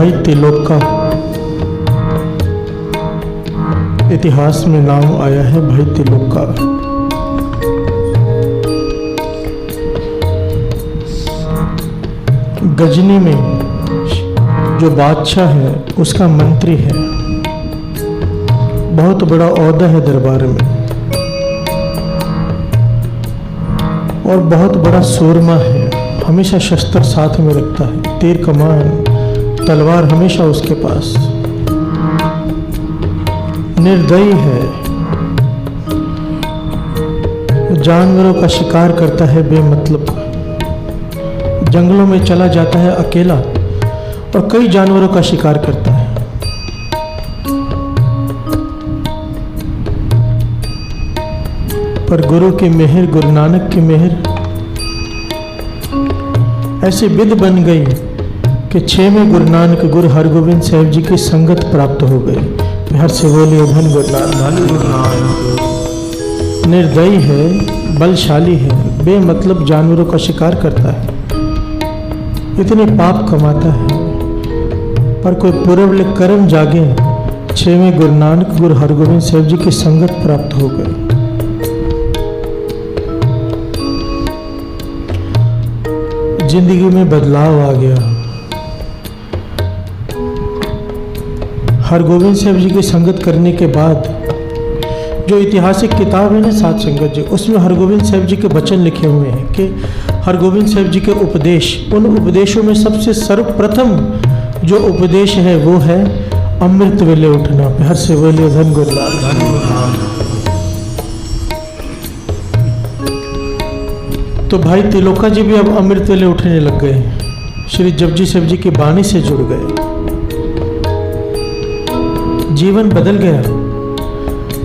भाई तिलोक का इतिहास में नाम आया है। भाई तिलोक का गजनी में जो बादशाह है उसका मंत्री है, बहुत बड़ा ओहदा है दरबार में और बहुत बड़ा सूरमा है। हमेशा शस्त्र साथ में रखता है, तीर कमान तलवार हमेशा उसके पास। निर्दयी है, जानवरों का शिकार करता है बेमतलब। जंगलों में चला जाता है अकेला और कई जानवरों का शिकार करता है। पर गुरु की मेहर, गुरु नानक की मेहर ऐसी विध बन गई कि 6वें गुरु नानक गुरु हरगोविंद साहिब जी की संगत प्राप्त हो गई। हर से बोलिए धन गुरु नानक। निर्दयी है, बलशाली है, बेमतलब जानवरों का शिकार करता है, इतने पाप कमाता है। पर कोई पूर्व कर्म जागे, 6वें गुरु नानक गुरु हरगोविंद साहिब जी की संगत प्राप्त हो गई। जिंदगी में बदलाव आ गया। हरगोविंद साहिब जी की संगत करने के बाद जो ऐतिहासिक किताब है ना सात संगत जी, उसमें हरगोविंद साहिब जी के वचन लिखे हुए हैं कि हरगोविंद साहिब जी के उपदेश, उन उपदेशों में सबसे सर्वप्रथम जो उपदेश है वो है अमृत वेले उठना। हर से वेले धन गुरु नानक। तो भाई तिलोका जी भी अब अमृत वेले उठने लग गए, श्री जपजी साहिब जी की बाणी से जुड़ गए, जीवन बदल गया।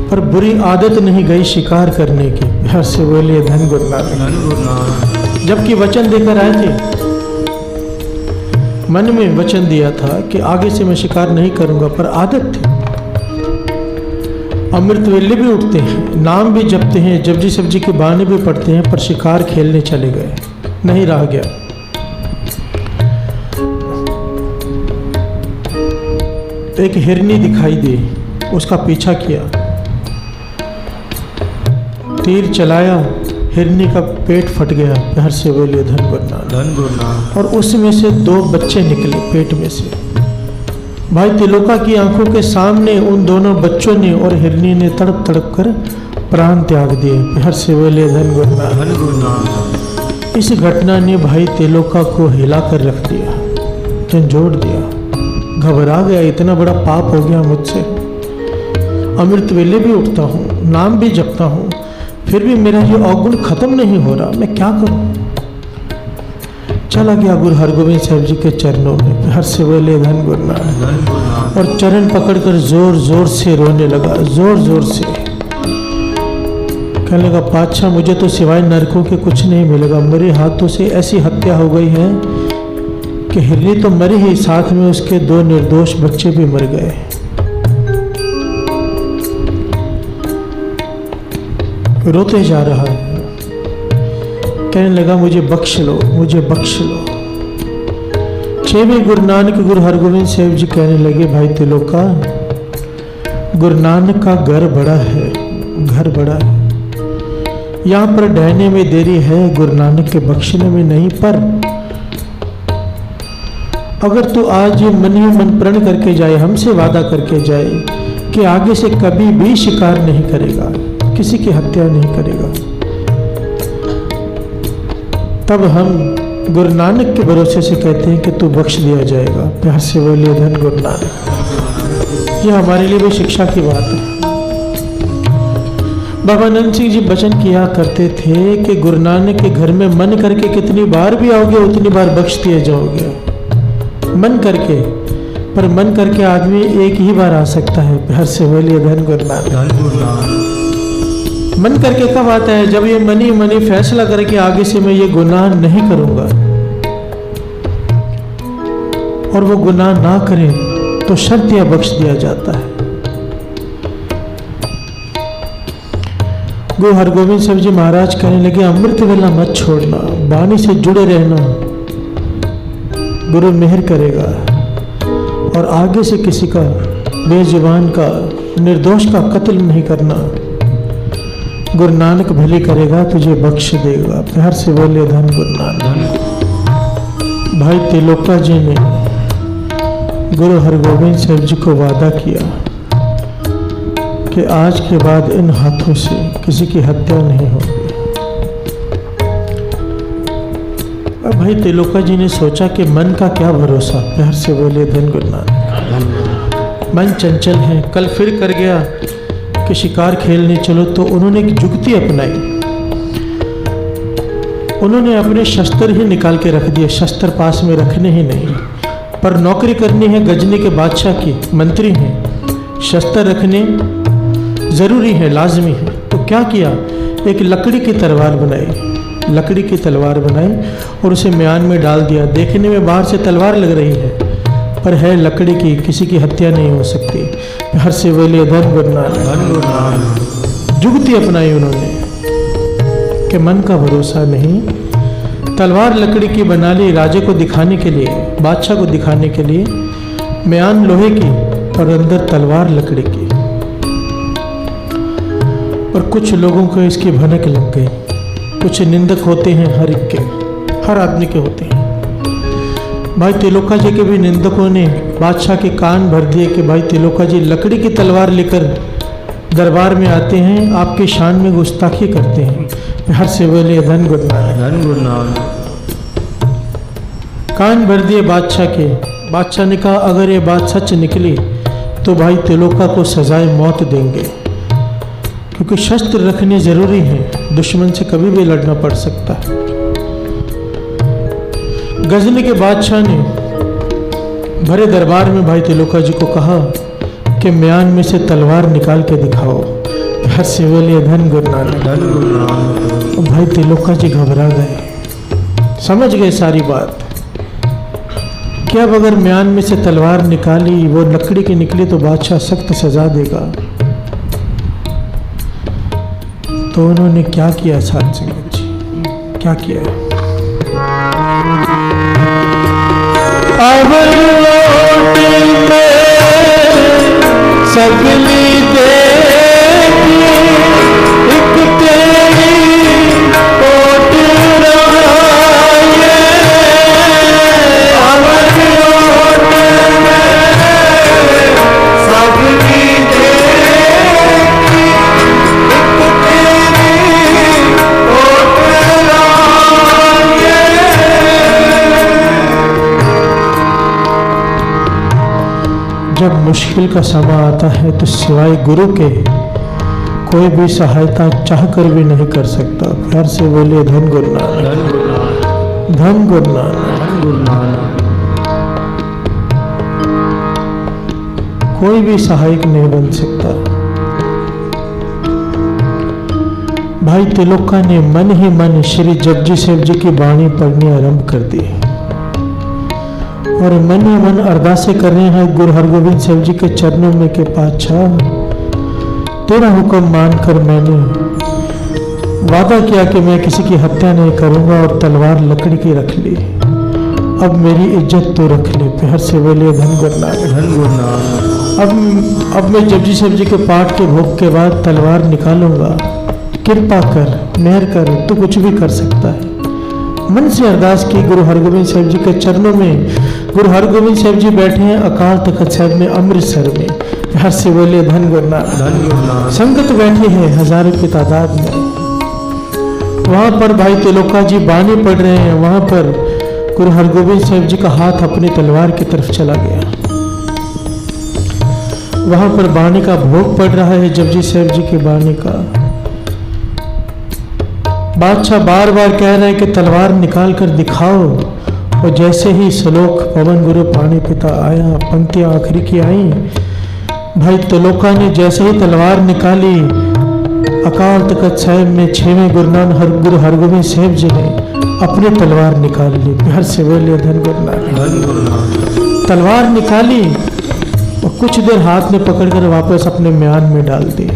पर बुरी आदत नहीं गई शिकार करने की। हर से बोलिए धन गुरु नानक। जबकि वचन देकर आए थे, मन में वचन दिया था कि आगे से मैं शिकार नहीं करूंगा, पर आदत थी। अमृत वेले भी उठते हैं, नाम भी जपते हैं, जपजी साहिब जी की बाणी भी पढ़ते हैं, पर शिकार खेलने चले गए, नहीं रह गया। एक हिरनी दिखाई दी, उसका पीछा किया, तीर चलाया, हिरनी का पेट फट गया। हर से बोलिए धन गुरु नानक। और उसमें से 2 बच्चे निकले पेट में से। भाई तिलोका की आंखों के सामने उन दोनों बच्चों ने और हिरनी ने तड़प तड़प कर प्राण त्याग दिए। हर से बोलिए धन गुरु नानक। इस घटना ने भाई तिलोका को हिला कर रख दिया, झंझोड़ दिया, घबरा गया, इतना बड़ा पाप हो गया मुझसे। अमृत वेले भी उठता हूँ, नाम भी जपता हूँ, फिर भी मेरा ये अवगुण खत्म नहीं हो रहा, मैं क्या करूं। चला गया गुरु हरगोविंद साहिब जी के चरणों में। हर से बोले धन गुरु नानक। और चरण पकड़कर जोर जोर से रोने लगा, जोर जोर से। कहने लगा, पातशाह मुझे तो सिवाय नरकों के कुछ नहीं मिलेगा, मेरे हाथों से ऐसी हत्या हो गई है कि हिरनी तो मरी ही, साथ में उसके 2 निर्दोष बच्चे भी मर गए। रोते जा रहा है, कहने लगा, मुझे बख्श लो, मुझे बख्श लो। 6वें गुरु नानक गुरु हरगोविंद साहिब जी कहने लगे, भाई तिलोका, गुरु नानक का घर बड़ा है, घर बड़ा है, यहाँ पर डहने में देरी है, गुरु नानक के बख्शने में नहीं। पर अगर तू आज मन ही मन प्रण करके जाए, हमसे वादा करके जाए कि आगे से कभी भी शिकार नहीं करेगा, किसी की हत्या नहीं करेगा, तब हम गुरु नानक के भरोसे से कहते हैं कि तू बख्श दिया जाएगा। प्यार से बोलिए धन गुरु नानक। ये हमारे लिए भी शिक्षा की बात है। बाबा नंद सिंह जी वचन किया करते थे कि गुरु नानक के घर में मन करके कितनी बार भी आओगे उतनी बार बख्श दिए जाओगे, मन करके। पर मन करके आदमी एक ही बार आ सकता है। प्यार से बोलिए धन गुरु नानक। मन करके कब आता है? जब ये मनी फैसला करे कि आगे से मैं ये गुनाह नहीं करूंगा, और वो गुनाह ना करे तो शर्तिया बख्श दिया जाता है। गुरु हरगोविंद साहिब जी महाराज कहने लगे, अमृत वेला मत छोड़ना, बाणी से जुड़े रहना, गुरु मेहर करेगा। और आगे से किसी का, बेजुबान का, निर्दोष का कत्ल नहीं करना। गुरु नानक भली करेगा तुझे बख्श देगा। प्यार से बोले धन गुरु नानक। भाई त्रिलोका जी ने गुरु हरगोविंद साहब जी को वादा किया कि आज के बाद इन हाथों से किसी की हत्या नहीं होगी। अब भाई त्रिलोका जी ने सोचा कि मन का क्या भरोसा। प्यार से बोले धन गुरु नानक। मन चंचल है, कल फिर कर गया कि शिकार खेलने चलो, तो उन्होंने एक जुगती अपनाई। उन्होंने अपने शस्त्र ही निकाल के रख दिए, शस्त्र पास में रखने ही नहीं, पर नौकरी करनी है गजनी के बादशाह की, मंत्री हैं, शस्त्र रखने ज़रूरी है, लाजमी है। तो क्या किया, एक लकड़ी की तलवार बनाई, लकड़ी की तलवार बनाई और उसे म्यान में डाल दिया। देखने में बाहर से तलवार लग रही है, पर है लकड़ी की, किसी की हत्या नहीं हो सकती। हर से बोले धन गुरु नानक। जुगती अपनाई उन्होंने कि मन का भरोसा नहीं। तलवार लकड़ी की बना ली राजे को दिखाने के लिए, बादशाह को दिखाने के लिए। म्यान लोहे की और अंदर तलवार लकड़ी की। और कुछ लोगों को इसकी भनक लग गई। कुछ निंदक होते हैं हर एक के, हर आदमी के होते हैं। भाई त्रिलोका जी के भी निंदकों ने बादशाह के कान भर दिए कि भाई त्रिलोका जी लकड़ी की तलवार लेकर दरबार में आते हैं, आपके शान में गुस्ताखी करते हैं। हर से बोले धन गुरु नानक। धन गुरु नानक। कान भर दिए बादशाह के। बादशाह ने कहा अगर ये बात सच निकली तो भाई त्रिलोका को सजाए मौत देंगे, क्योंकि शस्त्र रखने जरूरी है, दुश्मन से कभी भी लड़ना पड़ सकता है। गजनी के बादशाह ने भरे दरबार में भाई त्रिलोका जी को कहा कि म्यान में से तलवार निकाल के दिखाओ। हर से बोले धन गुरु नानक। भाई त्रिलोका जी घबरा गए, समझ गए सारी बात कि अब अगर म्यान में से तलवार निकाली, वो लकड़ी की निकली, तो बादशाह सख्त सजा देगा। तो उन्होंने क्या किया साध संगत जी, क्या किया? अब लौट में सगली देखी एक तेरी ओट रहाए। अब लौट में सगली देखी एक तेरी ओट रहाए। जब मुश्किल का समय आता है तो सिवाय गुरु के कोई भी सहायता चाहकर भी नहीं कर सकता। प्यार से बोले धन गुरु नानक। धन गुरु नानक। कोई भी सहायक नहीं बन सकता। भाई त्रिलोका ने मन ही मन श्री जपजी साहब जी की वाणी पढ़नी आरंभ कर दी और मन ही मन अरदासें कर रहे हैं गुरु हरगोविंद साहब जी के चरणों में के पातशाह, तेरा हुक्म मानकर मैंने वादा किया कि मैं किसी की हत्या नहीं करूंगा और तलवार लकड़ी की रख ली। अब मेरी इज्जत तो रख ले। प्यार से बोले धन गुरु नानक। अब मैं जपजी साहब जी के पाठ के भोग के बाद तलवार निकालूंगा। कृपा कर, मेहर कर, तू कुछ भी कर सकता है। मन से अरदास की गुरु हरगोविंद साहब जी के चरणों में। गुरु हरगोविंद साहब जी बैठे हैं अकाल तख्त साहब में, अमृतसर में। हर से बोले धन गुरु नानक। संगत बैठी है हजारों की तादाद में। वहां पर भाई त्रिलोका जी बानी पढ़ रहे हैं। वहां पर गुरु हरगोविंद साहब जी का हाथ अपनी तलवार की तरफ चला गया। वहां पर बानी का भोग पड़ रहा है, जपजी साहब जी की बानी का। बादशाह बार बार कह रहे हैं कि तलवार निकाल कर दिखाओ। और जैसे ही श्लोक पवन गुरु पानी पिता आया, पंक्तियां आखिरी की आई, भाई त्रिलोका ने जैसे ही तलवार निकाली, अकाल तख्त साहब में 6वें गुरु हरगोविंद साहब जी ने अपनी तलवार निकाल ली। प्यार से बोले धन गुरु नानक। तलवार निकाली और कुछ देर हाथ में पकड़कर वापस अपने म्यान में डाल दी।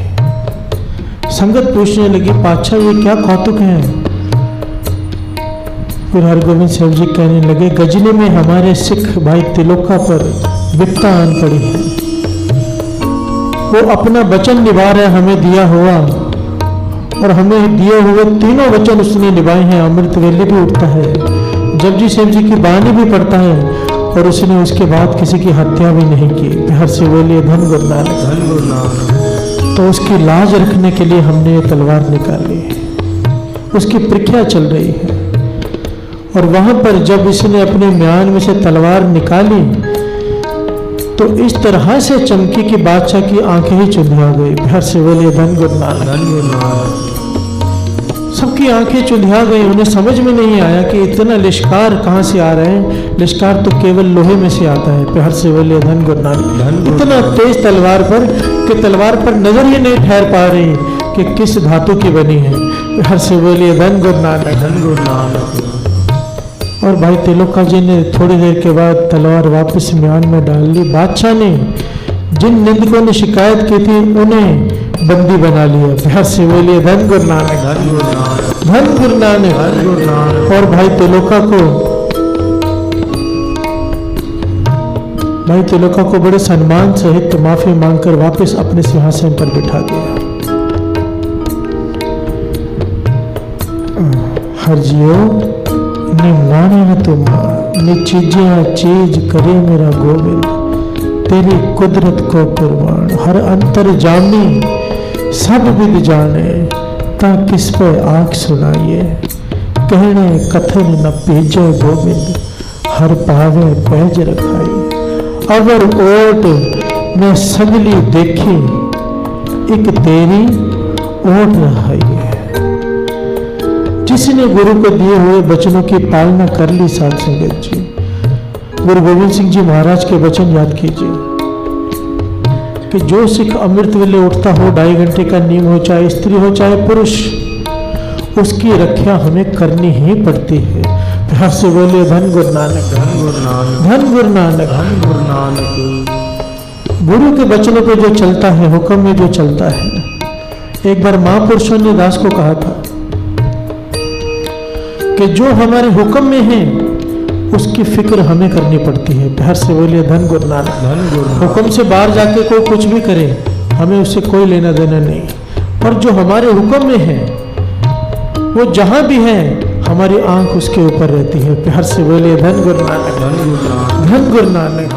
संगत पूछने लगी पातशाह ये क्या कौतुक है? गुरु हरगोविंद साहब जी कहने लगे गजनी में हमारे सिख भाई त्रिलोका पर विपता आन पड़ी है। वो अपना वचन निभा रहे हमें दिया हुआ, और हमें दिए हुए तीनों वचन उसने निभाए हैं। अमृत वेले भी उठता है, जपजी शिव जी की बानी भी पढ़ता है, और उसने उसके बाद किसी की हत्या भी नहीं की। प्यार से बोलिए धन गुरु नानक। तो उसकी लाज रखने के लिए हमने ये तलवार निकाली, उसकी परीक्षा चल रही है। और वहां पर जब इसने अपने म्यान में से तलवार निकाली तो इस तरह से चमकी कि बादशाह की आंखें ही चुंधिया गई। प्यार से बोलिए धन गुरु नानक। सबकी आंखें चुंधिया गई, उन्हें समझ में नहीं आया कि इतना लिश्कार कहाँ से आ रहे हैं। लिश्कार तो केवल लोहे में से आता है। प्यार से बोलिए धन गुरु नानक। इतना तेज तलवार पर कि तलवार पर नजर ही नहीं ठहर पा रही कि किस धातु की बनी है। प्यार से बोलिए धन गुरु नानक, धन गुरु नानक। और भाई तिलोका जी ने थोड़ी देर के बाद तलवार वापस म्यान में डाल ली। बादशाह ने जिन निंदकों ने शिकायत की थी उन्हें बंदी बना लिया। प्यार से बोलिए धन गुरु नानक, धन गुरु नानक, धन गुरु नानक, धन गुरु नानक। और भाई तिलोका को बड़े सम्मान सहित माफी मांगकर वापस अपने सिंहासन पर बिठा दिया। हर जियो ने माने न तुम, ने चीज करे मेरा गोविंद, तेरी कुदरत को कुर्बान। हर अंतर जानी सब विद जाने, ता किस पे आँख सुनाइए, कहने कथन न भेजे गोविंद, हर पावे पैज रखाई। अगर ओट में सगली देखी, एक तेरी ओट रहाई है। जिसने गुरु को दिए हुए वचनों की पालना कर ली, साध संगत जी, गुरु गोविंद सिंह जी महाराज के वचन याद कीजिए कि जो सिख अमृत वेले उठता हो, 2.5 घंटे का नींद हो, चाहे स्त्री हो चाहे पुरुष, उसकी रक्षा हमें करनी ही पड़ती है। प्यार से बोलिए धन गुरु नानक, धन गुरु नानक, धन गुरु नानक, धन गुरु नानक। गुरु के वचनों पे जो चलता है, हुक्म में जो चलता है। एक बार महापुरुषों ने दास को कहा था कि जो हमारे हुक्म में है उसकी फिक्र हमें करनी पड़ती है। प्यार से बोलिए धन गुरु नानक, धन गुरु। हुक्म से बाहर जाके कोई कुछ भी करे, हमें उससे कोई लेना देना नहीं। पर जो हमारे हुक्म में है, वो जहां भी है, हमारी आंख उसके ऊपर रहती है। प्यार से बोलिए धन गुरु नानक, धन गुरु नानक, धन गुरु नानक।